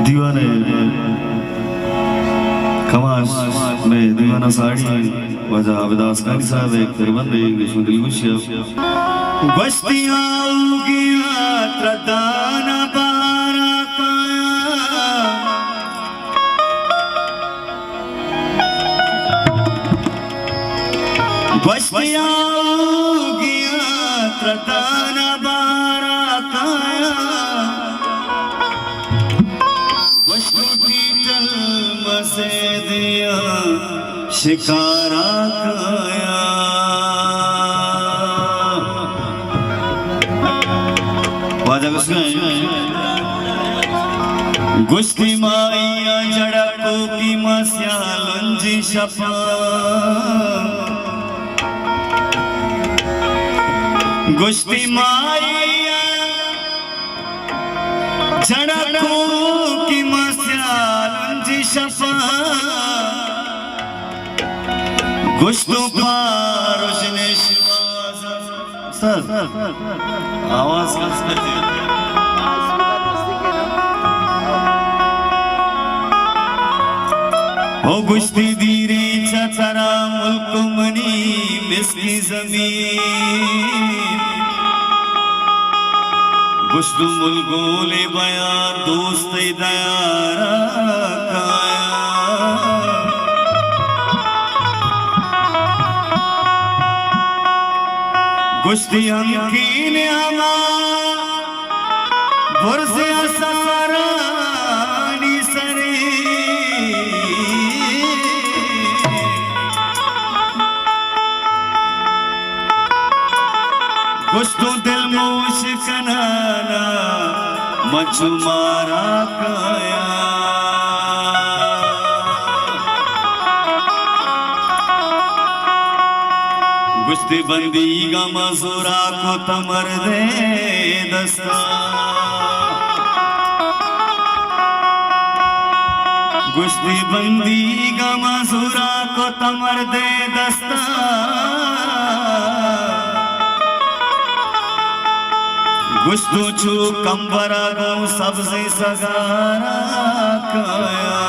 दीवाने खमास में दीवाना साड़ी वजह अबदास कारी साहब एक फिरबंद एक विष्णु दिलगुशिया बस्तियां उगिया त्रदाना बारा काया बस्तियां उगिया त्रदाना बारा काया से दिया शिकारा काया गुस्ती माइया जड़ा कोकी मस्या लंजी शपा गुस्ती माइया जड़ा कोकी मस्या लंजी शपा गुस्तों पार उसने सर आवाज हो गुस्ती दीरे चतरा मुल्क मनी मिसकी जमीन गुस्तु मुल्कोले बया दोस्त दयारा काया गुस्ती अंकीन आमा बुरसे असारा सरे गुस्तु दिल मोश कनाना मचुमारा काया गुस्ती बंदी गा मजूरा को तमर दे दस्ता गुस्ती बंदी गा मजूरा को तमर दे दस्ता गुस्तु चू कंबरा गो सबसे सगारा काया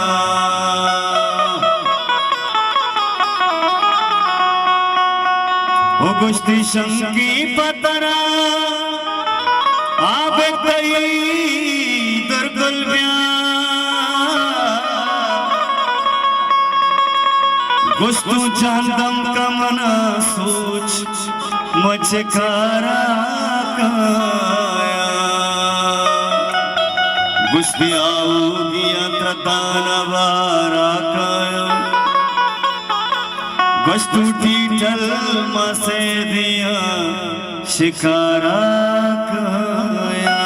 ओ गुस्ती शंकी पतरा आप गई दुर्गुल गुस्तु चांदम का मना सोच मुझे खारा काया गुस्ती आओगी त्रदाना बारा काया गुस्तु टीटल मसे दिया शिकारा काया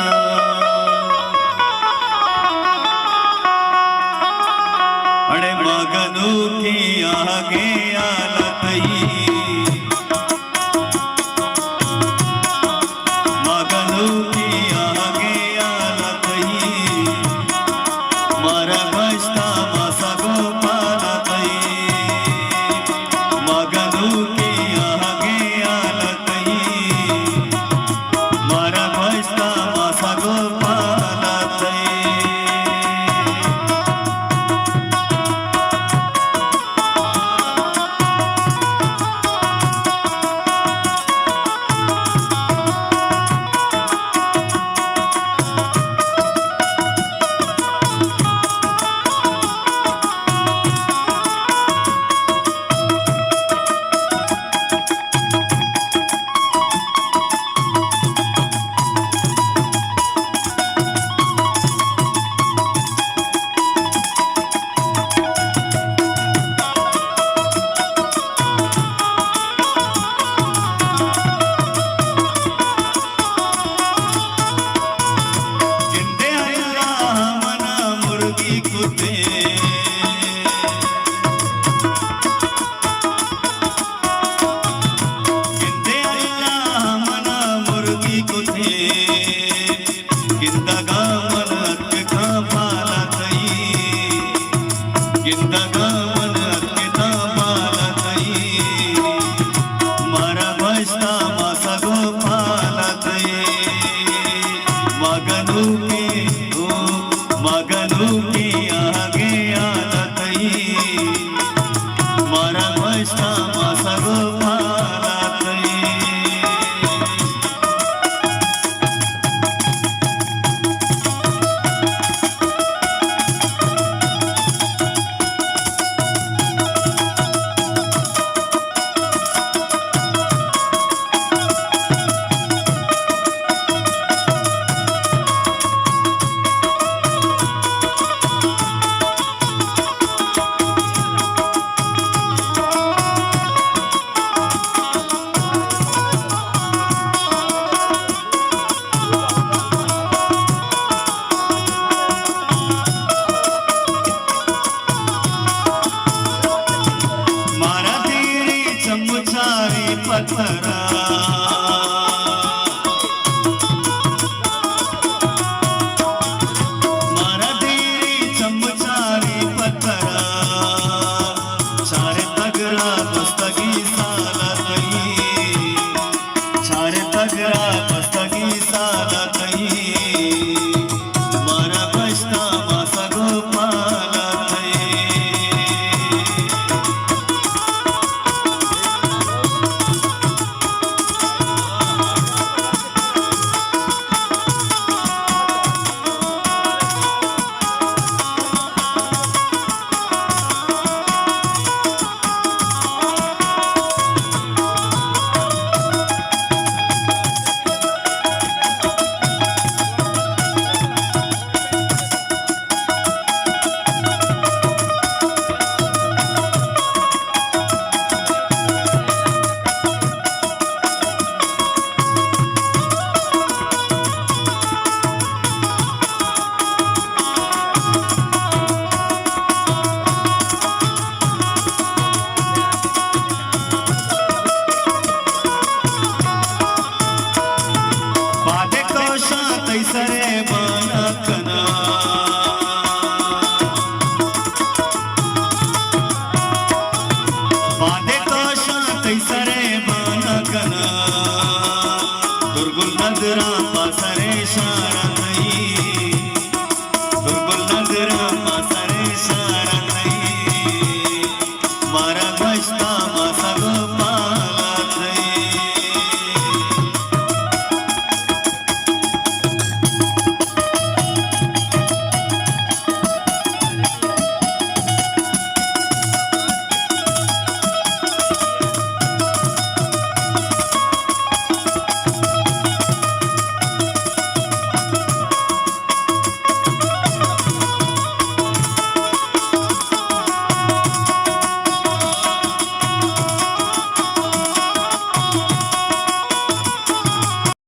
अरे मगनू की आगे आलतई मगनू की आगे आलतई मारा भजता मासा गोपालतई मगनू की आगे आलतई मारा भजता मासा गोपालतई मगनू नजरा पस्तगी सादतई मारा बस्ता मासा गोपालतई तैसरे बनकना बादे कोशा तैसरे बनकना दुर्गुल नजरा पासरे शारा